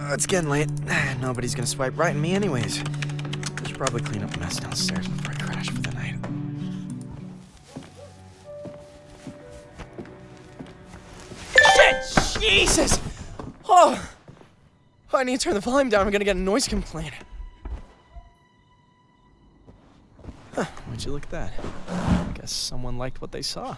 It's getting late. Nobody's gonna swipe right in me anyways. I should probably clean up the mess downstairs before I crash for the night. Shit! Jesus! Oh! I need to turn the volume down. I'm gonna get a noise complaint. Huh, would you look at that? Guess someone liked what they saw.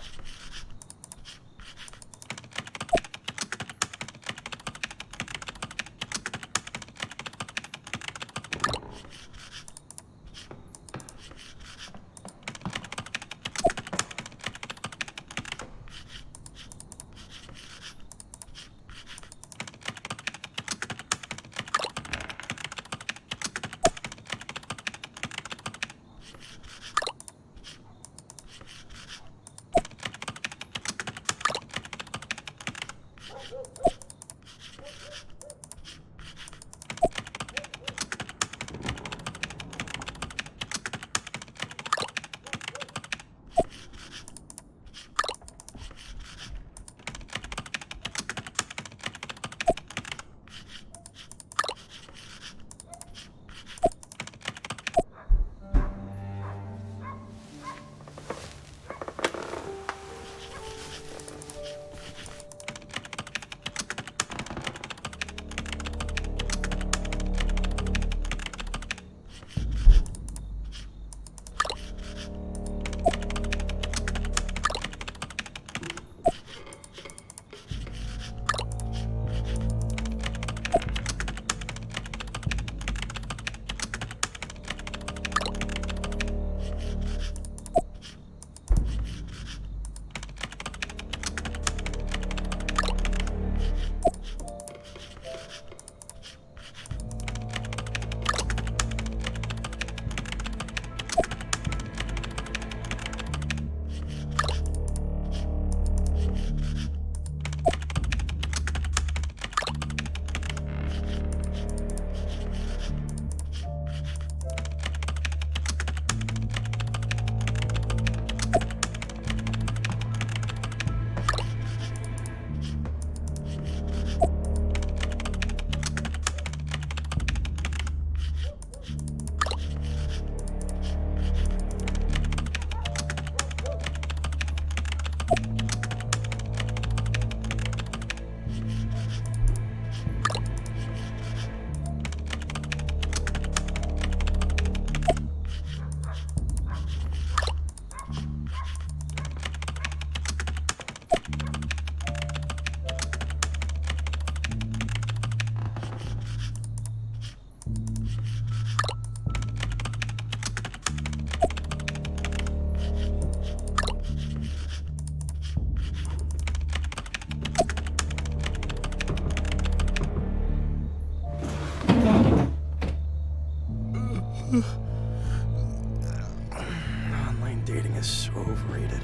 Online dating is so overrated.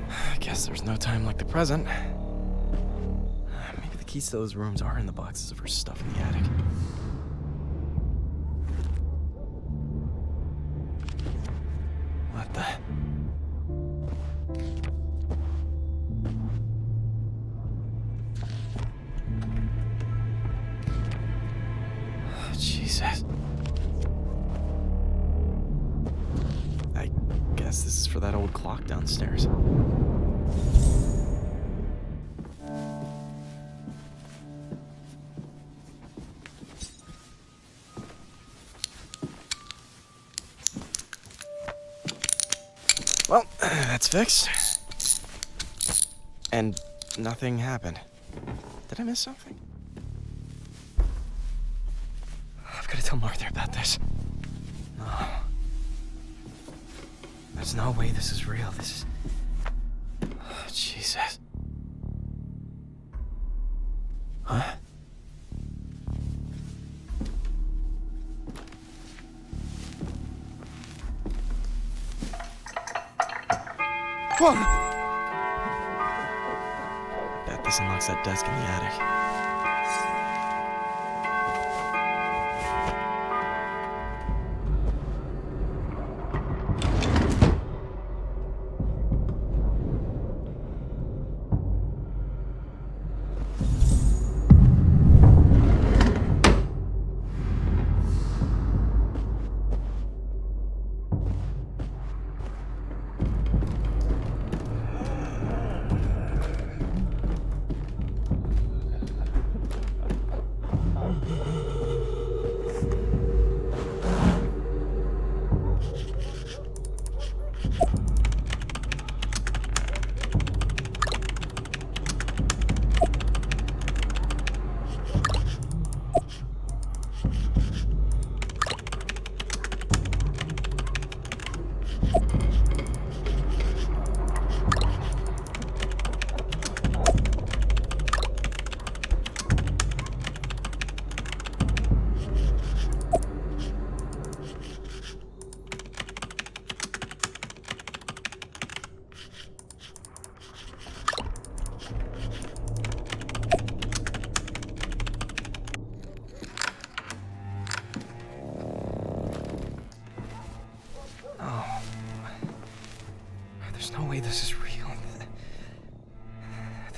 I guess there's no time like the present. Maybe the keys to those rooms are in the boxes of her stuff in the attic. What the? Oh, Jesus. I guess this is for that old clock downstairs. Well, that's fixed. And nothing happened. Did I miss something? I've got to tell Martha about this. No. There's no way this is real. This is... Oh, Jesus. Huh? Whoa! Bet this unlocks that desk in the attic.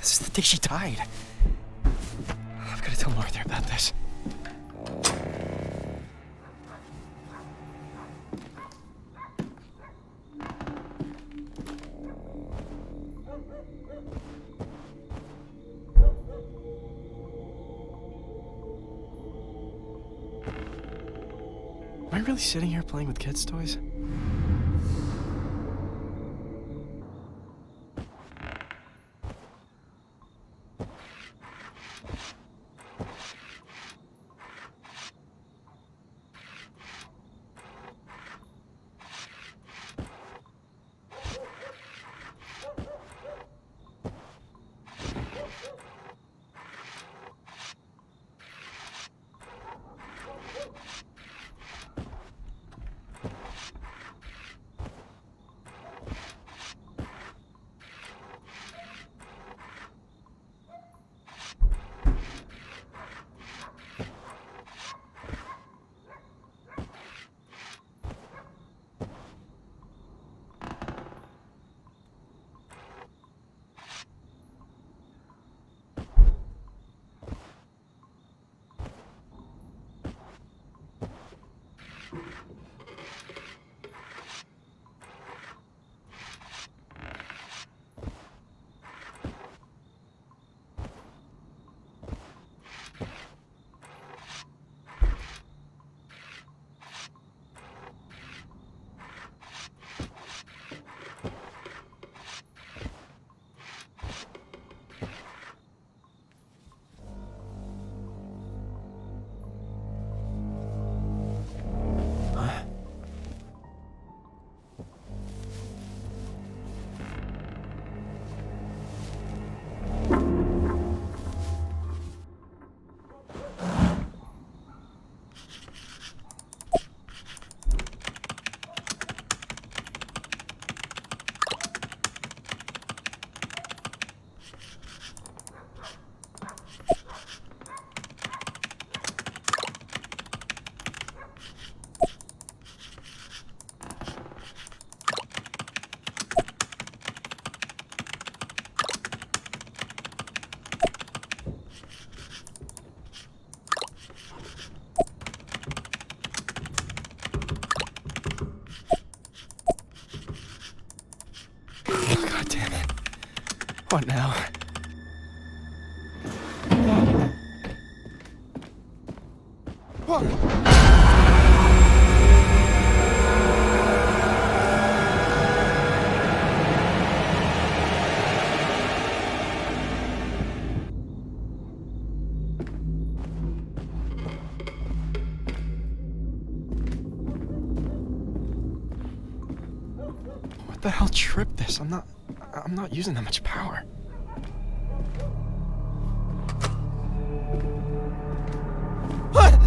This is the day she died. I've got to tell Martha about this. Am I really sitting here playing with kids' toys? What now? What the hell tripped this? I'm not using that much power. What?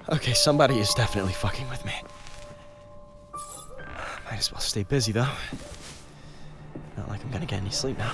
Okay, somebody is definitely fucking with me. Might as well stay busy, though. Not like I'm gonna get any sleep now.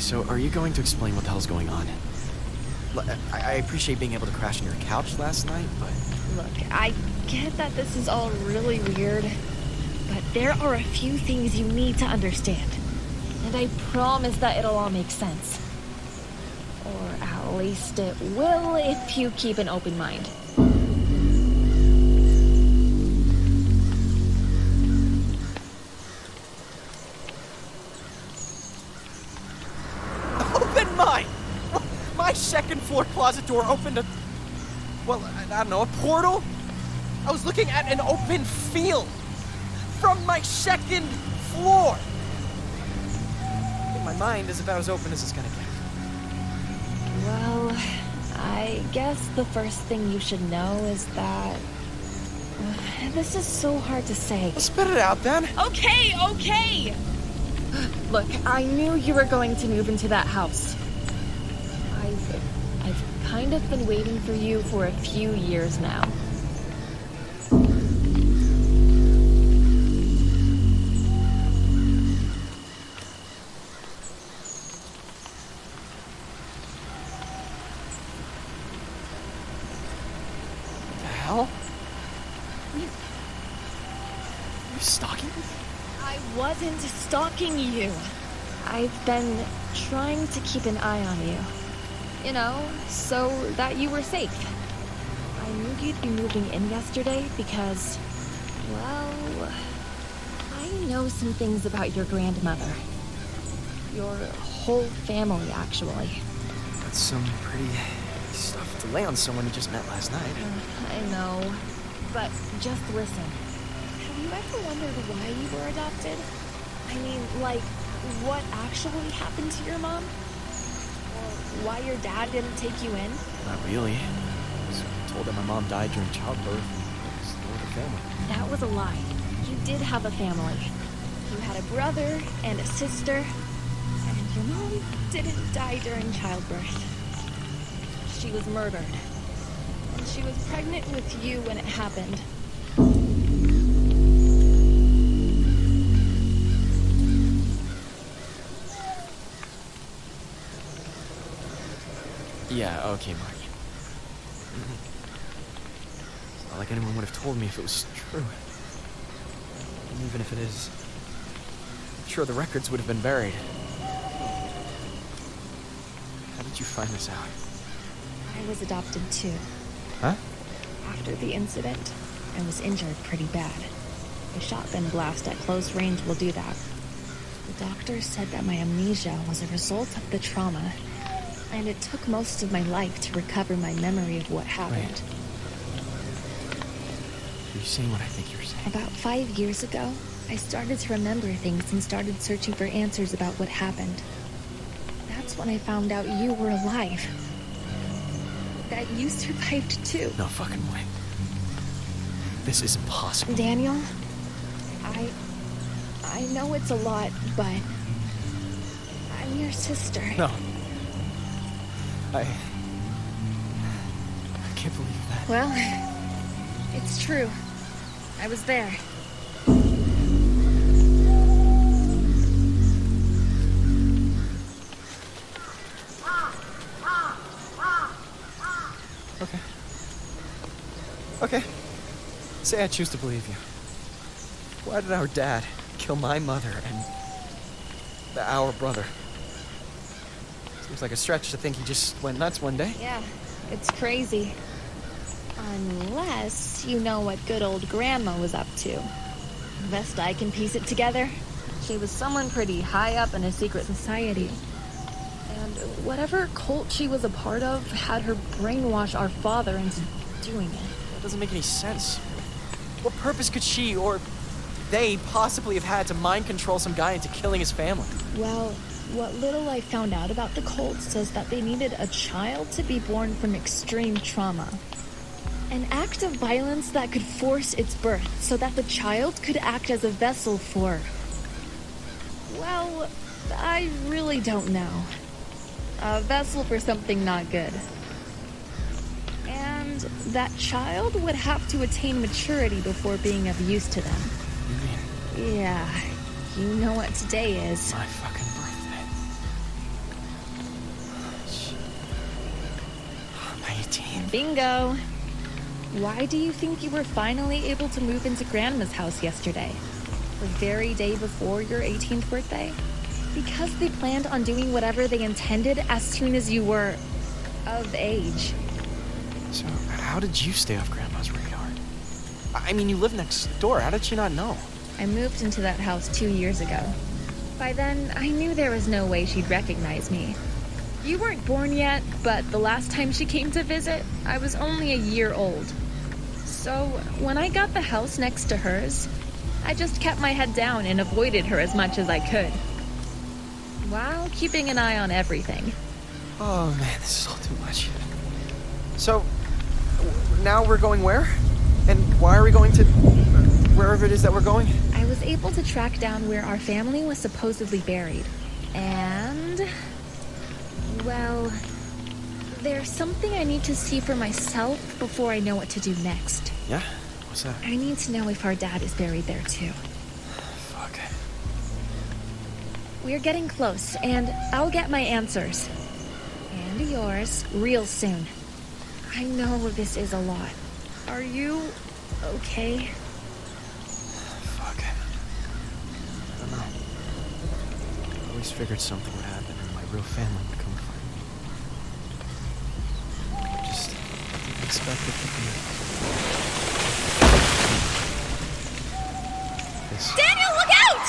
so are you going to explain what the hell's going on? I appreciate being able to crash on your couch last night, but... Look, I get that this is all really weird, but there are a few things you need to understand. And I promise that it'll all make sense. Or at least it will if you keep an open mind. Open mine! My second floor closet door opened a... well, I don't know, a portal? I was looking at an open field from my second floor. I think my mind is about as open as it's gonna get. Well, I guess the first thing you should know is that... this is so hard to say. Well, spit it out then. Okay! Look, I knew you were going to move into that house. I've kind of been waiting for you for a few years now. Hell? You stalking me? I wasn't stalking you. I've been trying to keep an eye on you. You know, so that you were safe. I knew you'd be moving in yesterday because, well, I know some things about your grandmother. Your whole family, actually. That's some pretty heavy stuff to lay on someone you just met last night. I know, but just listen. Have you ever wondered why you were adopted? I mean, like, what actually happened to your mom? Or why your dad didn't take you in? Not really. I was told that my mom died during childbirth and restored her family. That was a lie. You did have a family. You had a brother and a sister, and your mom didn't die during childbirth. She was murdered. And she was pregnant with you when it happened. Yeah, okay, Marty. It's not like anyone would have told me if it was true. And even if it is, I'm sure the records would have been buried. How did you find this out? I was adopted too. Huh? After the incident, I was injured pretty bad. A shotgun blast at close range will do that. The doctor said that my amnesia was a result of the trauma, and it took most of my life to recover my memory of what happened. Wait. Are you saying what I think you're saying? About 5 years ago, I started to remember things and started searching for answers about what happened. That's when I found out you were alive. That you survived too. No fucking way. This is impossible. Daniel, I know it's a lot, but I'm your sister. No. I can't believe that. Well, it's true. I was there. Okay. Okay. Say I choose to believe you. Why did our dad kill my mother and our brother? Seems like a stretch to think he just went nuts one day. Yeah, it's crazy. Unless you know what good old grandma was up to. Best I can piece it together, she was someone pretty high up in a secret society. And whatever cult she was a part of had her brainwash our father into doing it. That doesn't make any sense. What purpose could she or they possibly have had to mind control some guy into killing his family? Well, what little I found out about the cult says that they needed a child to be born from extreme trauma. An act of violence that could force its birth so that the child could act as a vessel for... well, I really don't know. A vessel for something not good. And that child would have to attain maturity before being of use to them. You mean Yeah, you know what today is. my fucking birthday? 18. Bingo. Why do you think you were finally able to move into Grandma's house yesterday? The very day before your 18th birthday? Because they planned on doing whatever they intended as soon as you were of age. So, how did you stay off Grandma's radar? I mean, you live next door. How did she not know? I moved into that house 2 years ago. By then, I knew there was no way she'd recognize me. You weren't born yet, but the last time she came to visit, I was only a year old. So, when I got the house next to hers, I just kept my head down and avoided her as much as I could. While keeping an eye on everything. Oh man, this is all too much. So, now we're going where? And why are we going to wherever it is that we're going? I was able to track down where our family was supposedly buried. And... well... there's something I need to see for myself before I know what to do next. Yeah? What's that? I need to know if our dad is buried there too. Fuck. We're getting close, and I'll get my answers. And yours real soon. I know this is a lot. Are you okay? Fuck. I don't know. I always figured something would happen and my real family would come find me. I just didn't expect it to be this. Daniel, look out!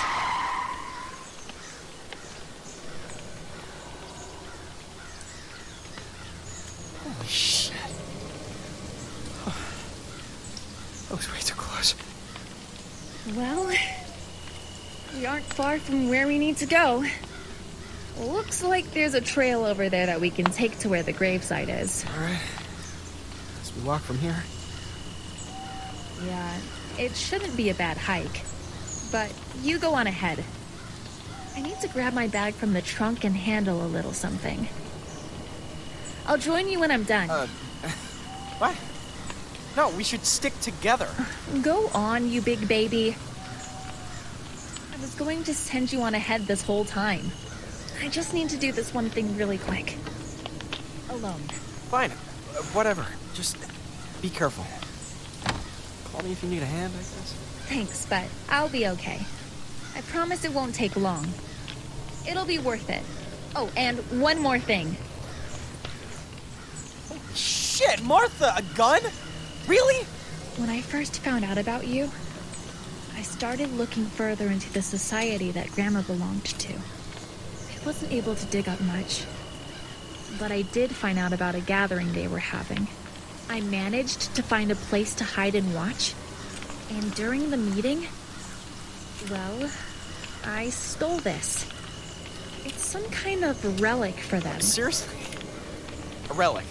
Holy shit. That was way too close. Well, we aren't far from where we need to go. Looks like there's a trail over there that we can take to where the gravesite is. Alright. As we walk from here. Yeah, it shouldn't be a bad hike. But you go on ahead. I need to grab my bag from the trunk and handle a little something. I'll join you when I'm done. What? No, we should stick together. Go on, you big baby. I was going to send you on ahead this whole time. I just need to do this one thing really quick. Alone. Fine. Whatever. Just be careful. Call me if you need a hand, I guess. Thanks, but I'll be okay. I promise it won't take long. It'll be worth it. Oh, and one more thing. Shit, Martha, a gun? Really? When I first found out about you, I started looking further into the society that Grandma belonged to. I wasn't able to dig up much, but I did find out about a gathering they were having. I managed to find a place to hide and watch, and during the meeting, well, I stole this. It's some kind of relic for them. Seriously? A relic?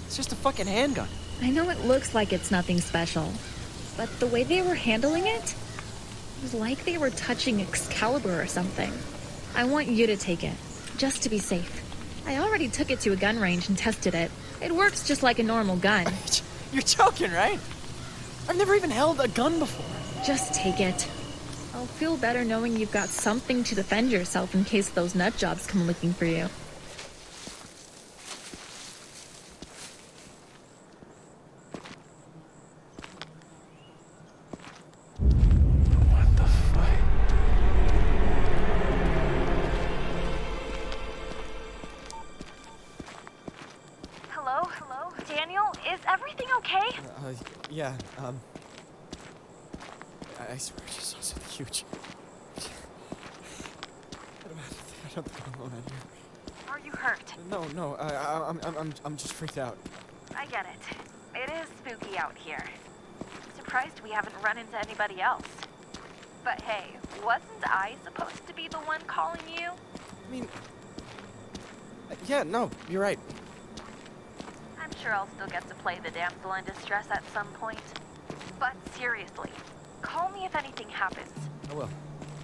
It's just a fucking handgun. I know it looks like it's nothing special, but the way they were handling it was like they were touching Excalibur or something. I want you to take it, just to be safe. I already took it to a gun range and tested it. It works just like a normal gun. You're joking, right? I've never even held a gun before. Just take it. I'll feel better knowing you've got something to defend yourself in case those nut jobs come looking for you. What the fuck? Hello? Hello? Daniel, is everything okay? Yeah, I swear I just saw something huge. I don't think I'm alone out here. Are you hurt? No, I'm just freaked out. I get it. It is spooky out here. Surprised we haven't run into anybody else. But hey, wasn't I supposed to be the one calling you? I mean, yeah, no, you're right. I'm sure I'll still get to play the damsel in distress at some point. But seriously, call me if anything happens. I will.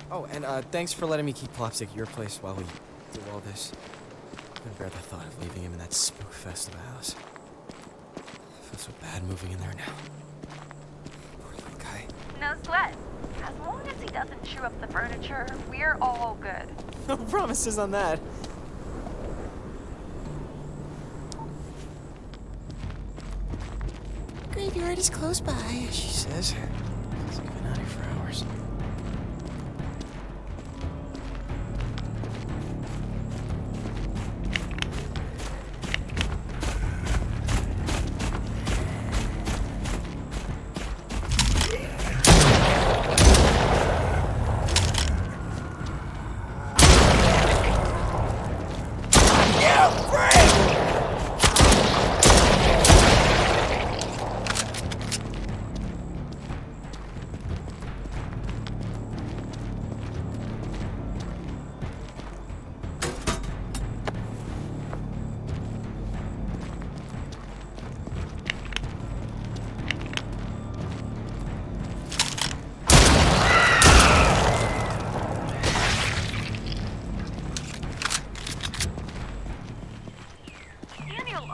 Oh, and thanks for letting me keep Plopstick at your place while we do all this. I couldn't bear the thought of leaving him in that spook fest of a house. I feel so bad moving in there now. Poor little guy. No sweat. As long as he doesn't chew up the furniture, we're all good. No promises on that. graveyard is close by, she says. It's been out here for hours.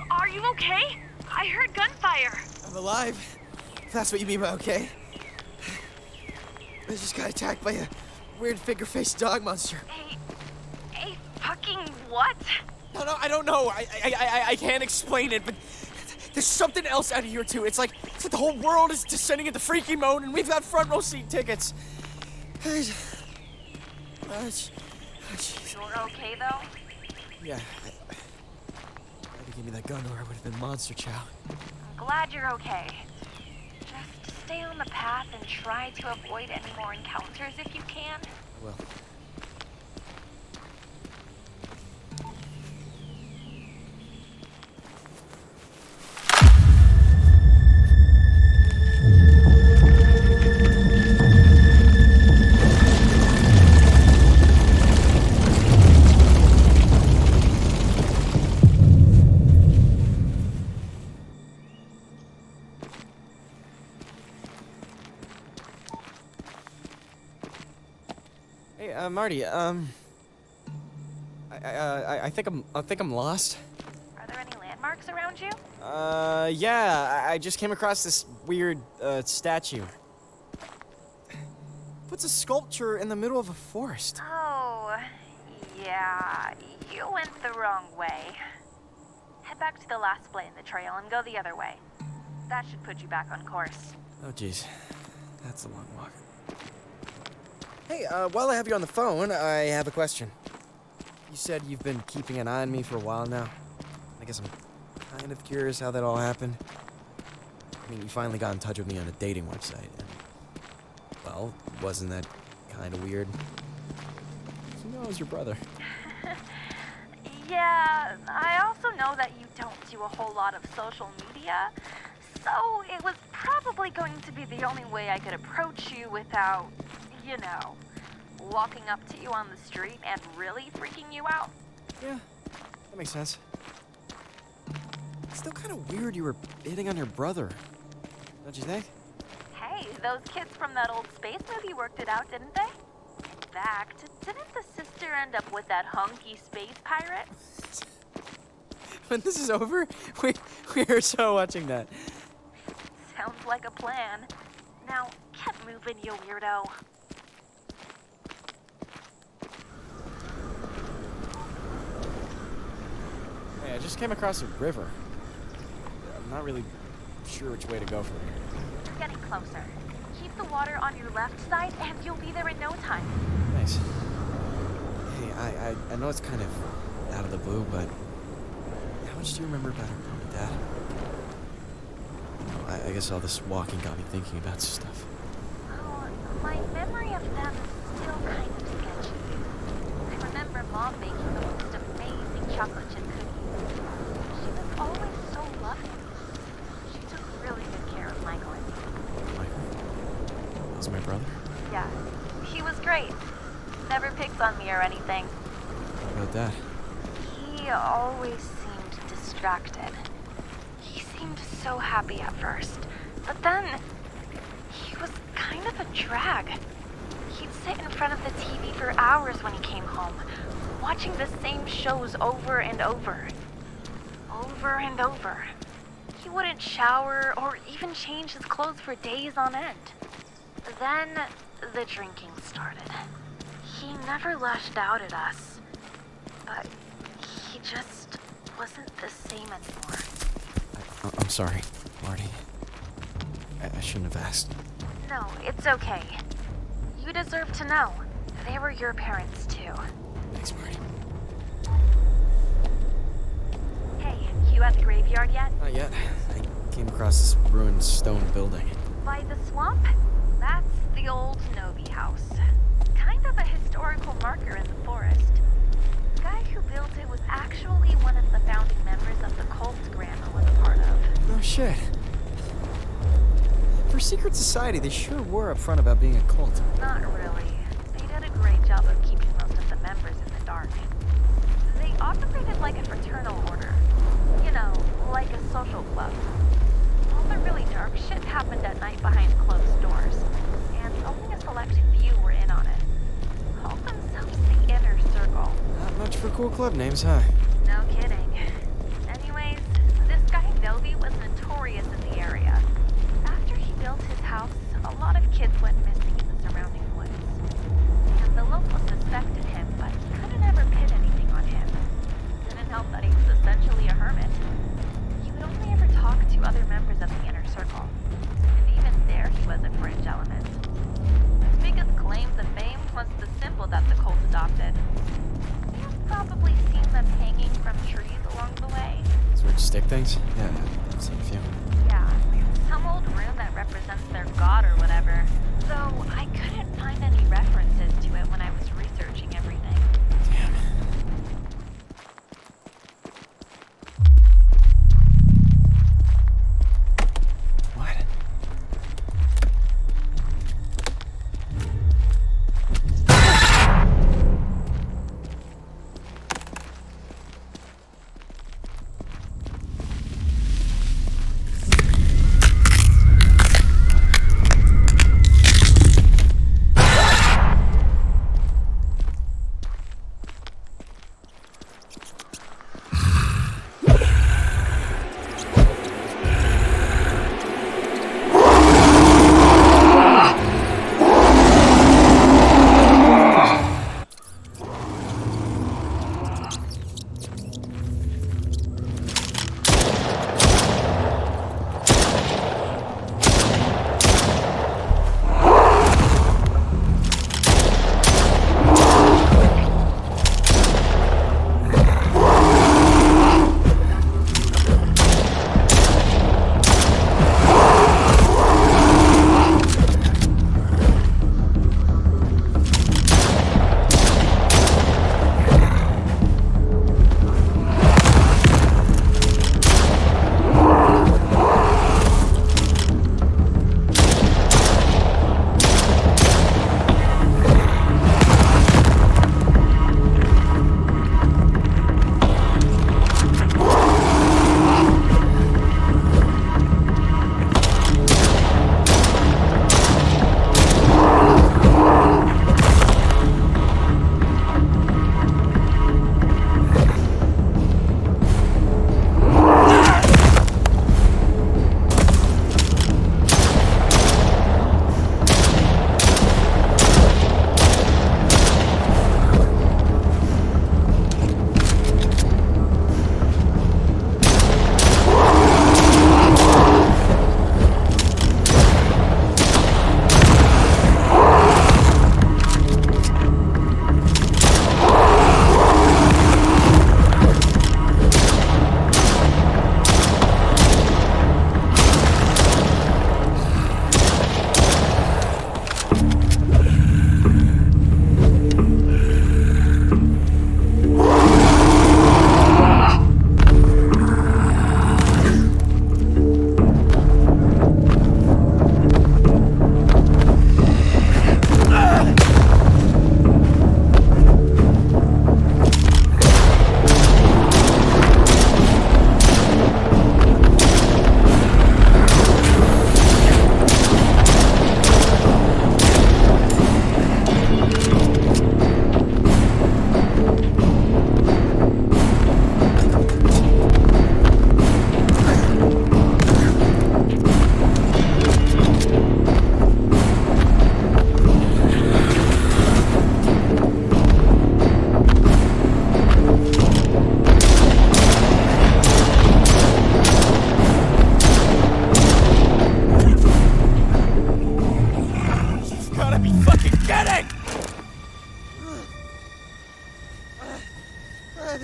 Are you okay? I heard gunfire. I'm alive. If that's what you mean by okay. I just got attacked by a weird figure-faced dog monster. A fucking what? No, I don't know. I can't explain it, but there's something else out of here too. It's like the whole world is descending into freaky mode, and we've got front row seat tickets. You're okay though? Yeah. Give me that gun or I would have been monster chow. I'm glad you're okay. Just stay on the path and try to avoid any more encounters if you can. I will. Hey, Marty, I think I'm lost. Are there any landmarks around you? Yeah, I just came across this weird, statue. What's a sculpture in the middle of a forest? Oh, yeah, you went the wrong way. Head back to the last splay in the trail and go the other way. That should put you back on course. Oh, jeez. That's a long walk. Hey, while I have you on the phone, I have a question. You said you've been keeping an eye on me for a while now. I guess I'm kind of curious how that all happened. I mean, you finally got in touch with me on a dating website, and, well, wasn't that kind of weird? You know I was your brother. Yeah, I also know that you don't do a whole lot of social media, so it was probably going to be the only way I could approach you without, you know, walking up to you on the street and really freaking you out. Yeah, that makes sense. It's still kind of weird you were hitting on your brother, don't you think? Hey, those kids from that old space movie worked it out, didn't they? In fact, didn't the sister end up with that hunky space pirate? When this is over, we are so watching that. Sounds like a plan. Now, get moving, you weirdo. Hey, I just came across a river. I'm not really sure which way to go from here. You're getting closer. Keep the water on your left side, and you'll be there in no time. Thanks. Hey, I know it's kind of out of the blue, but how much do you remember about your mom and dad? I guess all this walking got me thinking about stuff. Oh, my memory of them is still kind of sketchy. I remember Mom making the most amazing chocolate chip cookies. She was always so loving. She took really good care of Michael and me. Michael? That was my brother? Yeah, he was great. Never picked on me or anything. What about that? He always seemed distracted. He seemed so happy at first, but then he was kind of a drag. He'd sit in front of the TV for hours when he came home, watching the same shows over and over. Over and over. He wouldn't shower or even change his clothes for days on end. Then the drinking started. He never lashed out at us, but he just wasn't the same anymore. I'm sorry, Marty. I shouldn't have asked. No, it's okay. You deserve to know. They were your parents, too. Thanks, Marty. Hey, you at the graveyard yet? Not yet. I came across this ruined stone building. By the swamp? That's the old Novi house. Kind of a historical marker in the forest. The guy who built it was actually one of the founding members of the cult Grandma was a part of. Oh, shit. For a secret society, they sure were upfront about being a cult. Not really. They did a great job of keeping most of the members in the dark. They operated like a fraternal order. You know, like a social club. All the really dark shit happened at night behind closed doors, and only a select few were in on it. Called themselves the Inner Circle. Not much for cool club names, huh? No kidding. Anyways, this guy Novi was notorious in the area. After he built his house, a lot of kids went missing in the surrounding woods. And the locals suspected him, but couldn't ever pin anything on him. Didn't help that he was essentially a hermit. He would only ever talk to other members of the Inner Circle. And even there, he was a fringe element. His biggest claim to fame was the symbol that the cult adopted. You've probably seen them hanging from trees along the way. Sort stick things? Yeah, I've seen a few. Yeah, some old rune that represents their god or whatever. Though I couldn't find any references to it when I was researching everything. Damn. What?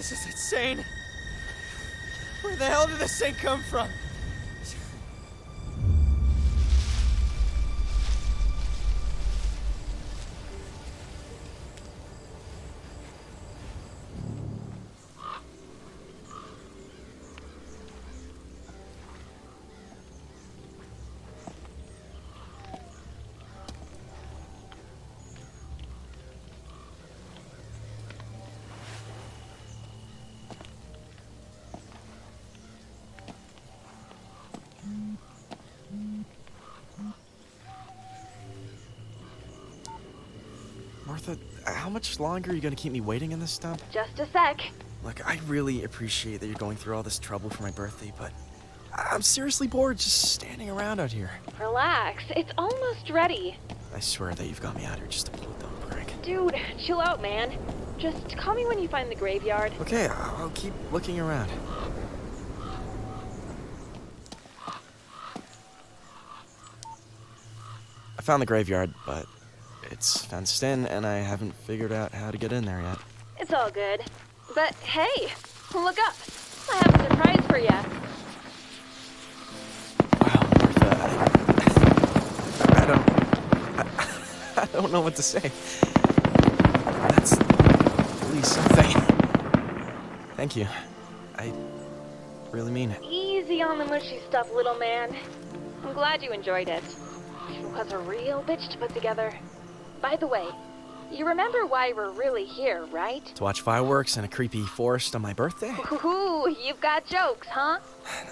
This is insane. Where the hell did this thing come from? Martha, how much longer are you gonna keep me waiting in this dump? Just a sec. Look, I really appreciate that you're going through all this trouble for my birthday, but I'm seriously bored just standing around out here. Relax, it's almost ready. I swear that you've got me out here just to pull a dumb prank. Dude, chill out, man. Just call me when you find the graveyard. Okay, I'll keep looking around. I found the graveyard, but it's fenced in, and I haven't figured out how to get in there yet. It's all good. But hey, look up. I have a surprise for you. Wow, Martha, I don't know what to say. That's really something. Thank you. I really mean it. Easy on the mushy stuff, little man. I'm glad you enjoyed it. It was a real bitch to put together. By the way, you remember why we're really here, right? To watch fireworks in a creepy forest on my birthday? Ooh, you've got jokes, huh?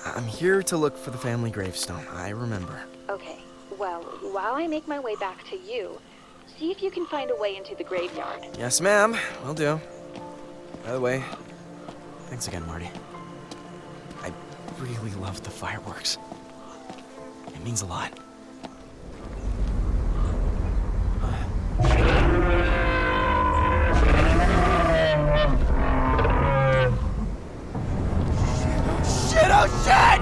I'm here to look for the family gravestone. I remember. Okay, well, while I make my way back to you, see if you can find a way into the graveyard. Yes, ma'am. Will do. By the way, thanks again, Marty. I really loved the fireworks. It means a lot. Shit, oh shit!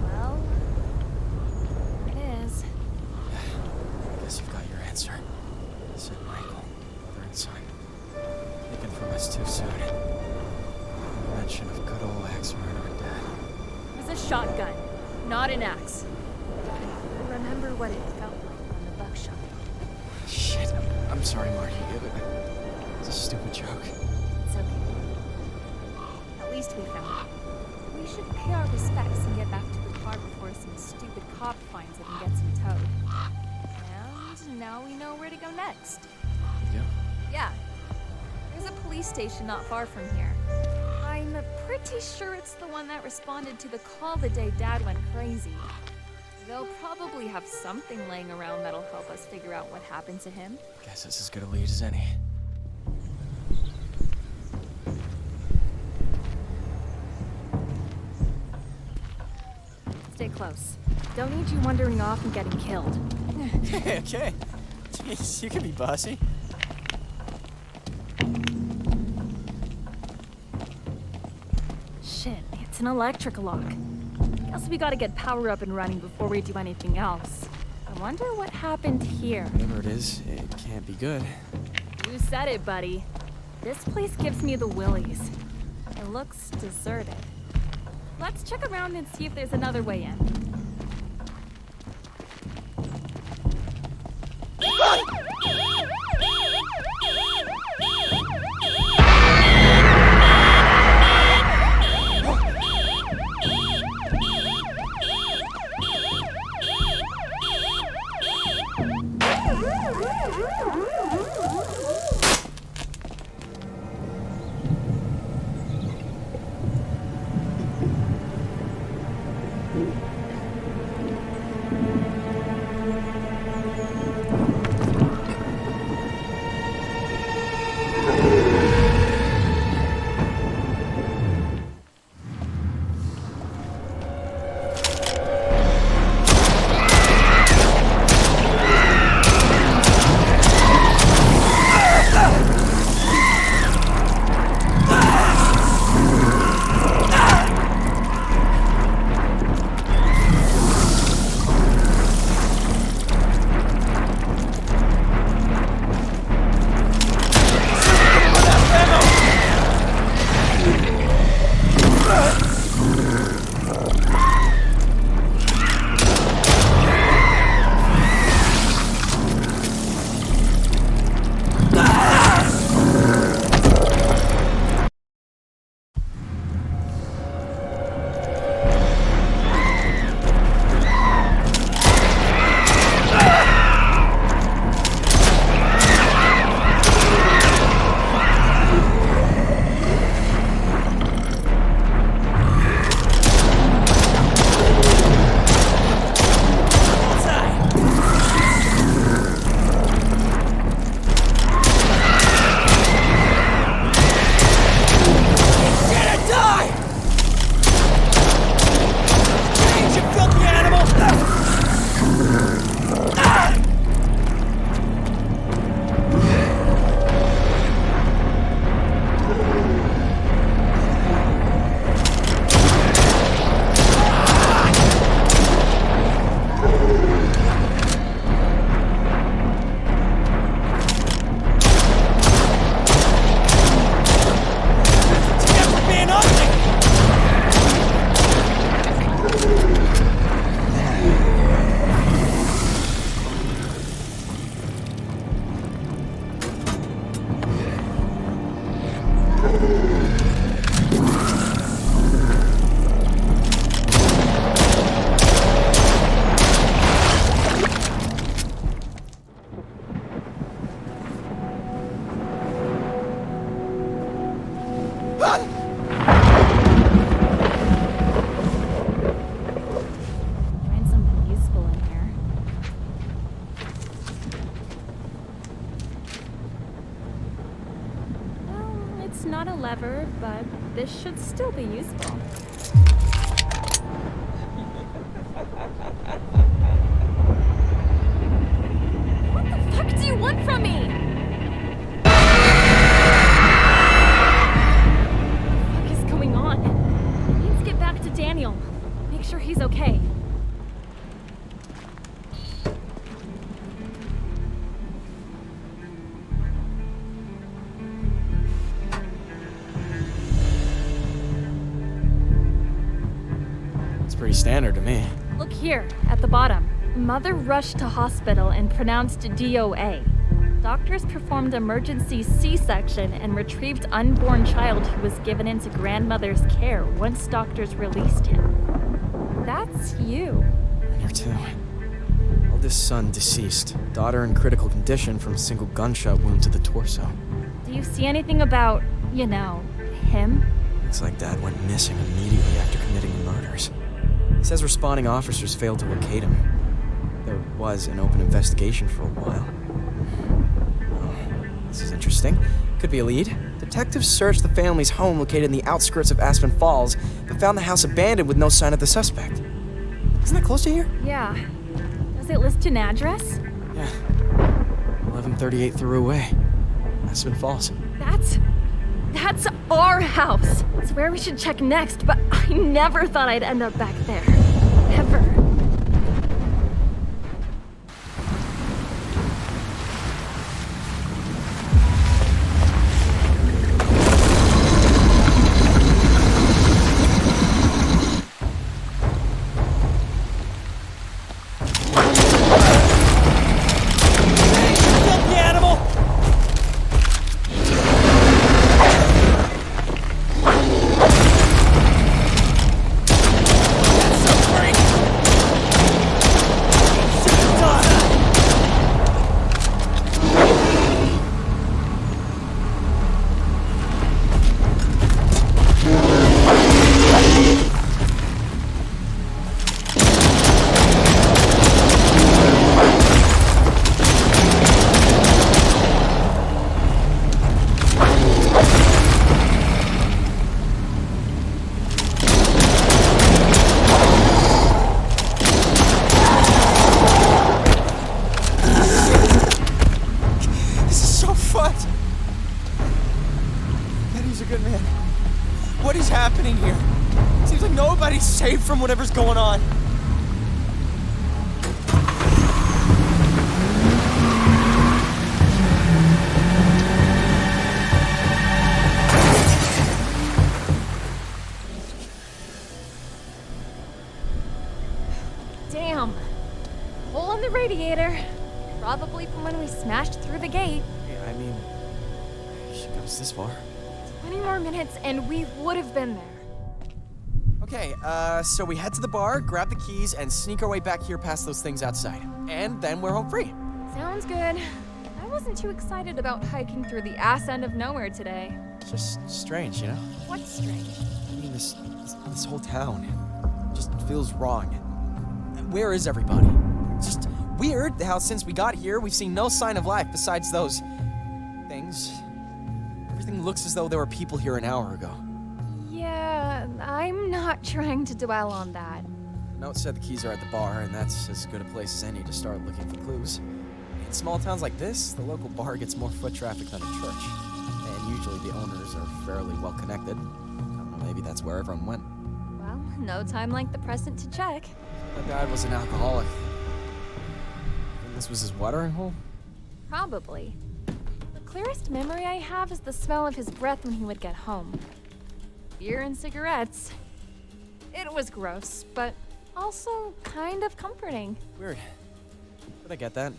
Well, it is. I guess you've got your answer. Said Michael, mother and son. Taken from us too soon. No mention of good old axe murder and dad. It was a shotgun, not an axe. Remember what it felt like on the buckshot. Shit, I'm sorry, Marty. It's a stupid joke. It's okay. At least we found it. We should pay our respects and get back to the car before some stupid cop finds it and gets him towed. And now we know where to go next. Yeah? Yeah. There's a police station not far from here. I'm pretty sure it's the one that responded to the call the day Dad went crazy. They'll probably have something laying around that'll help us figure out what happened to him. Guess it's as good a lead as any. Stay close. Don't need you wandering off and getting killed. Okay. Jeez, you can be bossy. Shit, it's an electric lock. Guess we gotta get power up and running before we do anything else. I wonder what happened here. Whatever it is, it can't be good. You said it, buddy. This place gives me the willies. It looks deserted. Let's check around and see if there's another way in. clever, but this should still be useful. What the fuck do you want from me? What the fuck is going on? I need to get back to Daniel. Make sure he's okay. Pretty standard to me. Look here, at the bottom. Mother rushed to hospital and pronounced DOA. Doctors performed emergency C-section and retrieved unborn child who was given into grandmother's care once doctors released him. That's you. And you're too. Eldest son deceased. Daughter in critical condition from a single gunshot wound to the torso. Do you see anything about, you know, him? Looks like Dad went missing immediately after committing the murders. He says responding officers failed to locate him. There was an open investigation for a while. Oh, this is interesting. Could be a lead. Detectives searched the family's home located in the outskirts of Aspen Falls, but found the house abandoned with no sign of the suspect. Isn't that close to here? Yeah. Does it list an address? Yeah. 1138 Through Away. Aspen Falls. That's our house. It's where we should check next, but I never thought I'd end up back there. Ever. Safe from whatever's going on. Damn. Hole in the radiator. Probably from when we smashed through the gate. Yeah, I mean, she goes this far. 20 more minutes and we would have been there. Okay, so we head to the bar, grab the keys, and sneak our way back here past those things outside. And then we're home free. Sounds good. I wasn't too excited about hiking through the ass end of nowhere today. It's just strange, you know? What's strange? I mean, this whole town just feels wrong. Where is everybody? It's just weird how since we got here, we've seen no sign of life besides those things. Everything looks as though there were people here an hour ago. Yeah, I'm not trying to dwell on that. The note said the keys are at the bar, and that's as good a place as any to start looking for clues. In small towns like this, the local bar gets more foot traffic than a church. And usually the owners are fairly well connected. I don't know, maybe that's where everyone went. Well, no time like the present to check. That guy was an alcoholic. And this was his watering hole? Probably. The clearest memory I have is the smell of his breath when he would get home. Beer and cigarettes. It was gross, but also kind of comforting. Weird. But I get that.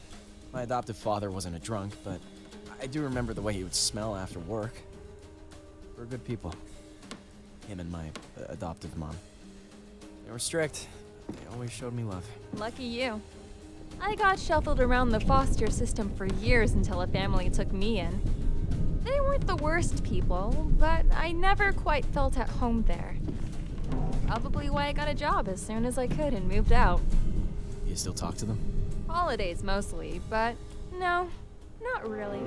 My adoptive father wasn't a drunk, but I do remember the way he would smell after work. They were good people. Him and my adoptive mom. They were strict. They always showed me love. Lucky you. I got shuffled around the foster system for years until a family took me in. They weren't the worst people, but I never quite felt at home there. Probably why I got a job as soon as I could and moved out. You still talk to them? Holidays mostly, but no, not really.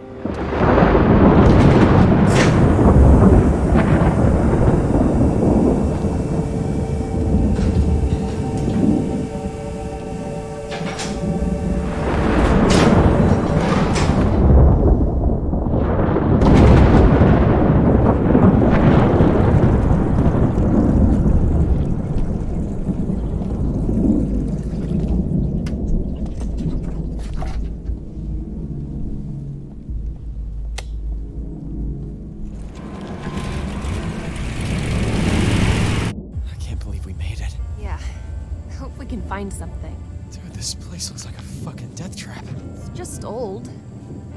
can find something. Dude, this place looks like a fucking death trap. It's just old.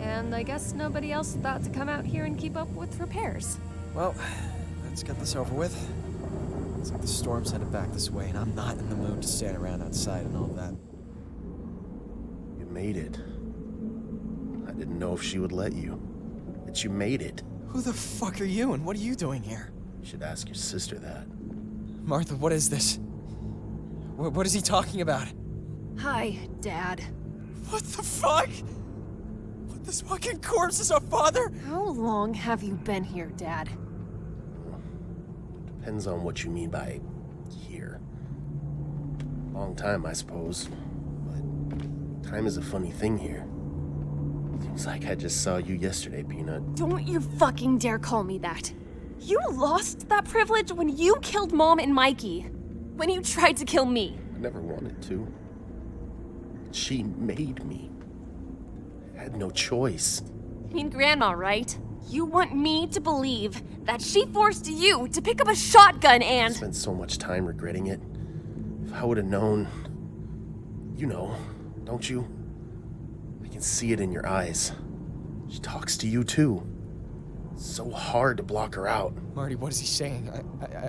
And I guess nobody else thought to come out here and keep up with repairs. Well, let's get this over with. It's like the storm's headed back this way, and I'm not in the mood to stand around outside and all that. You made it. I didn't know if she would let you. But you made it. Who the fuck are you, and what are you doing here? You should ask your sister that. Martha, what is this? What is he talking about? Hi, Dad. What the fuck? What, this fucking corpse is our father? How long have you been here, Dad? Depends on what you mean by here. Long time, I suppose. But time is a funny thing here. Seems like I just saw you yesterday, Peanut. Don't you fucking dare call me that. You lost that privilege when you killed Mom and Mikey. When you tried to kill me. I never wanted to. She made me. I had no choice. I mean, Grandma, right? You want me to believe that she forced you to pick up a shotgun I and... spent so much time regretting it. If I would have known... You know, don't you? I can see it in your eyes. She talks to you too. It's so hard to block her out. Marty, what is he saying?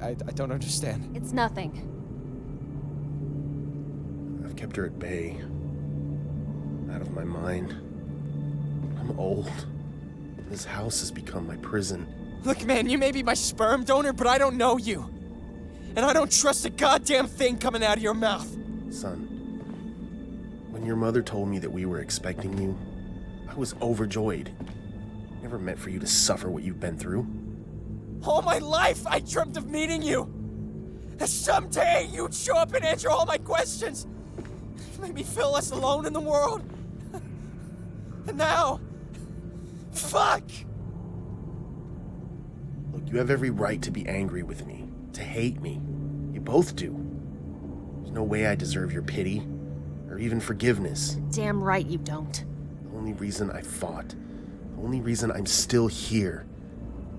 I don't understand. It's nothing. I've kept her at bay. Out of my mind. I'm old. This house has become my prison. Look, man, you may be my sperm donor, but I don't know you. And I don't trust a goddamn thing coming out of your mouth. Son, when your mother told me that we were expecting you, I was overjoyed. Never meant for you to suffer what you've been through. All my life, I dreamt of meeting you. And someday you'd show up and answer all my questions. Make me feel less alone in the world. And now... Fuck! Look, you have every right to be angry with me, to hate me. You both do. There's no way I deserve your pity, or even forgiveness. Damn right you don't. The only reason I fought, the only reason I'm still here,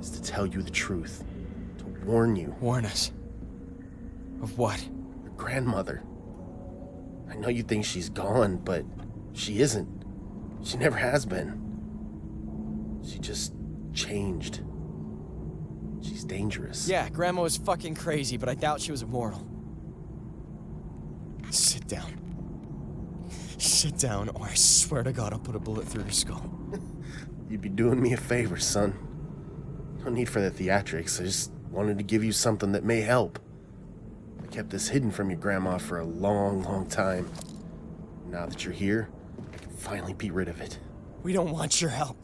is to tell you the truth, to warn you. Warn us. Of what? Your grandmother. I know you think she's gone, but she isn't. She never has been. She just changed. She's dangerous. Yeah, Grandma was fucking crazy, but I doubt she was immortal. Sit down. Sit down, or I swear to God I'll put a bullet through your skull. You'd be doing me a favor, son. No need for the theatrics. I just wanted to give you something that may help. I kept this hidden from your grandma for a long, long time. Now that you're here, I can finally be rid of it. We don't want your help.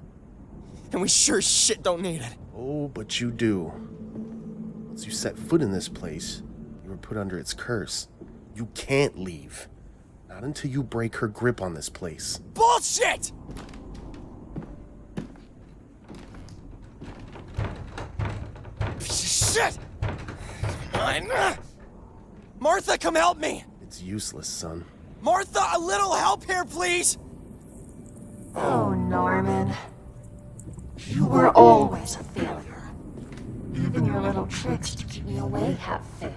And we sure as shit don't need it. Oh, but you do. Once you set foot in this place, you were put under its curse. You can't leave. Not until you break her grip on this place. Bullshit! Shit! Come on. Martha, come help me! It's useless, son. Martha, a little help here, please! Oh, Norman. You were always a failure. Even your little tricks to keep me away have failed.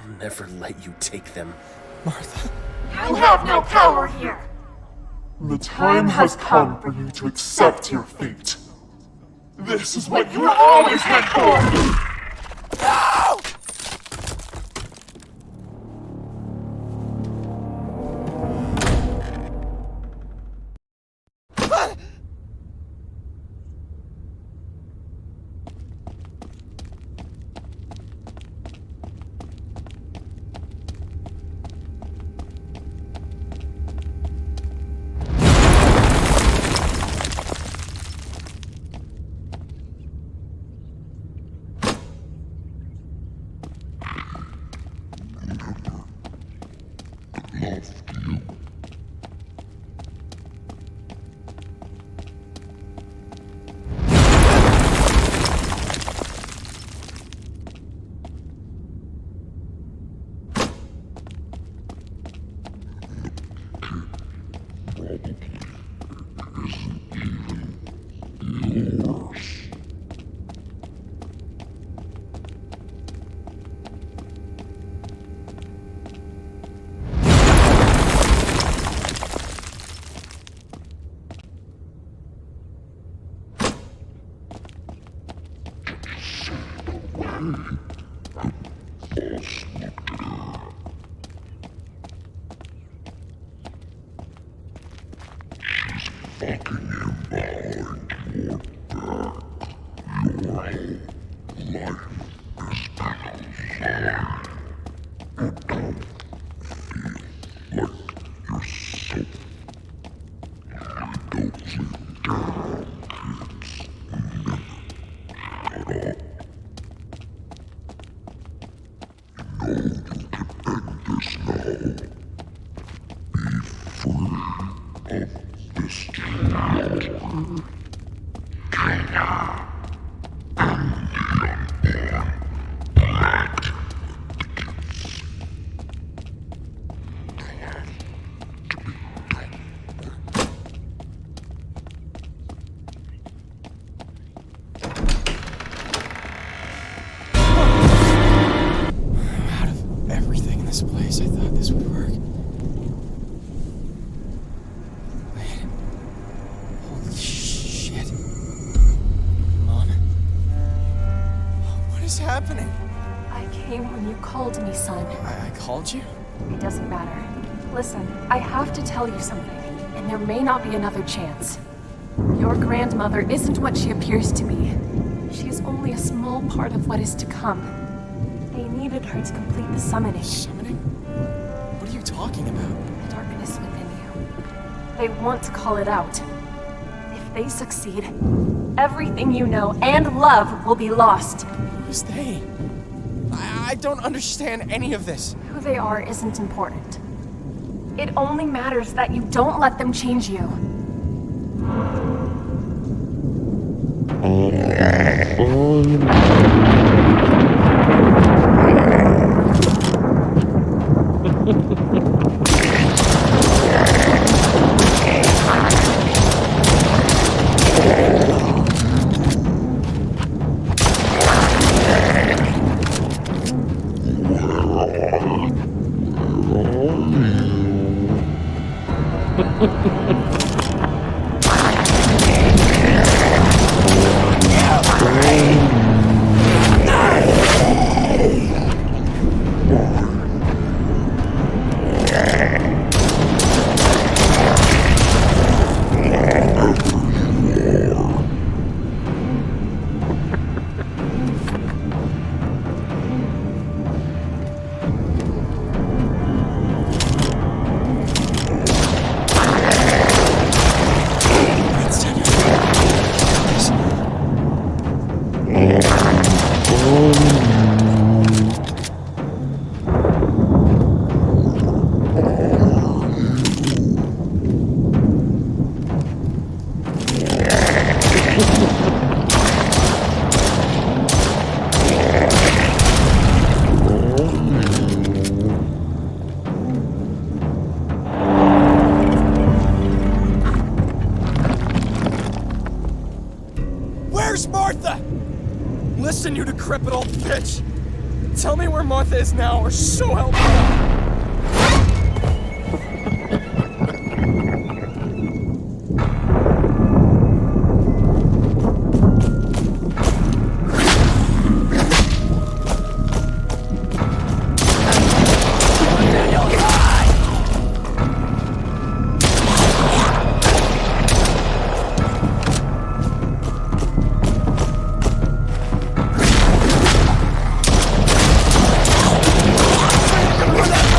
I'll never let you take them. Martha. You have no power here! The time has come for you to accept your fate. This is what you were always meant for! No! This place, I thought this would work. Wait. Holy shit. Mom? What is happening? I came when you called me, son. I called you? It doesn't matter. Listen, I have to tell you something, and there may not be another chance. Your grandmother isn't what she appears to be. She is only a small part of what is to come. They needed her to complete the summoning. Summoning? What are you talking about? The darkness within you. They want to call it out. If they succeed, everything you know and love will be lost. Who's they? I don't understand any of this. Who they are isn't important. It only matters that you don't let them change you. Where's Martha? Listen, you decrepit old bitch. Tell me where Martha is now, or so help me. Where that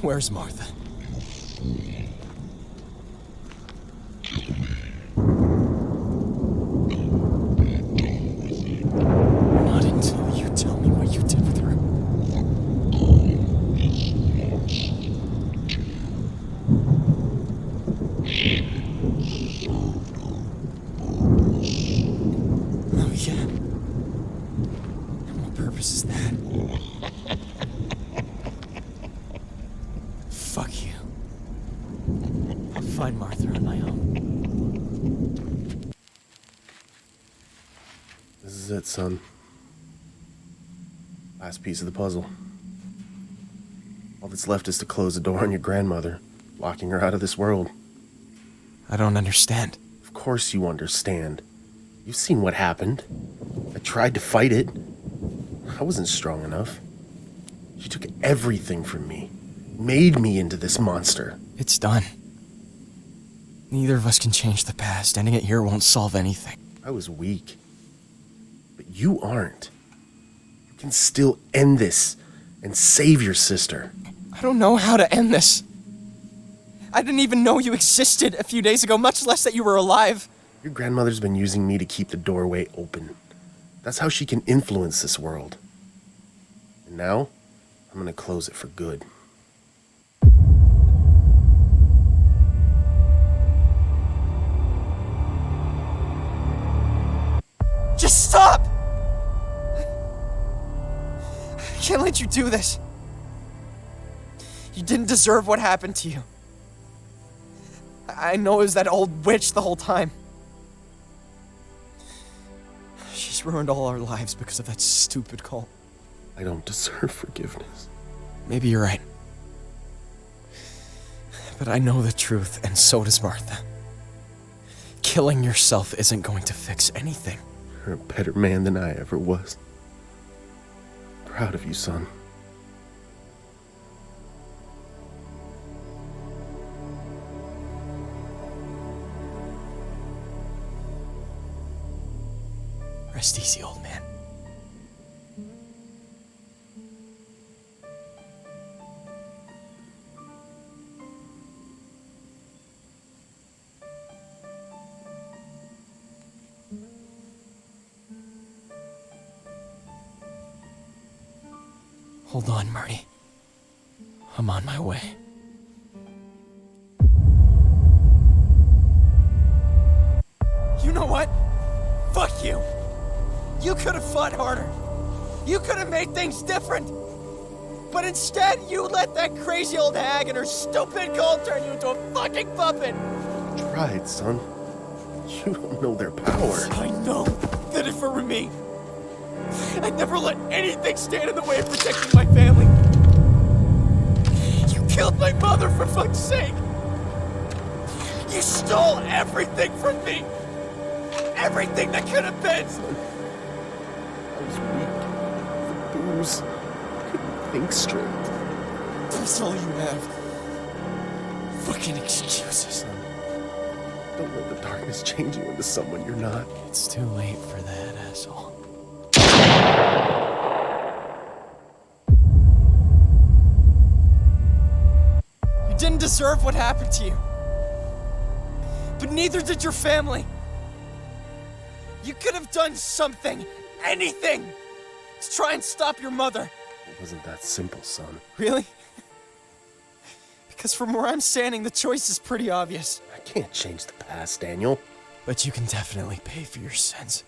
Where's Martha? Not until you tell me what you did with her. Oh yeah? And what purpose is that? Fuck you. I'll find Martha on my own. This is it, son. Last piece of the puzzle. All that's left is to close the door on your grandmother, locking her out of this world. I don't understand. Of course you understand. You've seen what happened. I tried to fight it. I wasn't strong enough. She took everything from me. Made me into this monster. It's done. Neither of us can change the past. Ending it here won't solve anything. I was weak. But you aren't. You can still end this and save your sister. I don't know how to end this. I didn't even know you existed a few days ago, much less that you were alive. Your grandmother's been using me to keep the doorway open. That's how she can influence this world. And now, I'm gonna close it for good. Just stop! I can't let you do this. You didn't deserve what happened to you. I know it was that old witch the whole time. She's ruined all our lives because of that stupid cult. I don't deserve forgiveness. Maybe you're right. But I know the truth, and so does Martha. Killing yourself isn't going to fix anything. You're a better man than I ever was. Proud of you, son. Rest easy, old man. Hold on, Marty. I'm on my way. You know what? Fuck you! You could have fought harder. You could have made things different. But instead, you let that crazy old hag and her stupid cult turn you into a fucking puppet. Tried, son. You don't know their power. I know that if it were me, I'd never let anything stand in the way of protecting my family. You killed my mother, for fuck's sake. You stole everything from me. Everything that could have been. I was weak. The booze. I couldn't think straight. That's all you have. Fucking excuses. Don't let the darkness change you into someone you're not. It's too late for that, asshole. You didn't deserve what happened to you. But neither did your family. You could have done something, anything, to try and stop your mother. It wasn't that simple, son. Really? Because from where I'm standing, the choice is pretty obvious. I can't change the past, Daniel. But you can definitely pay for your sins.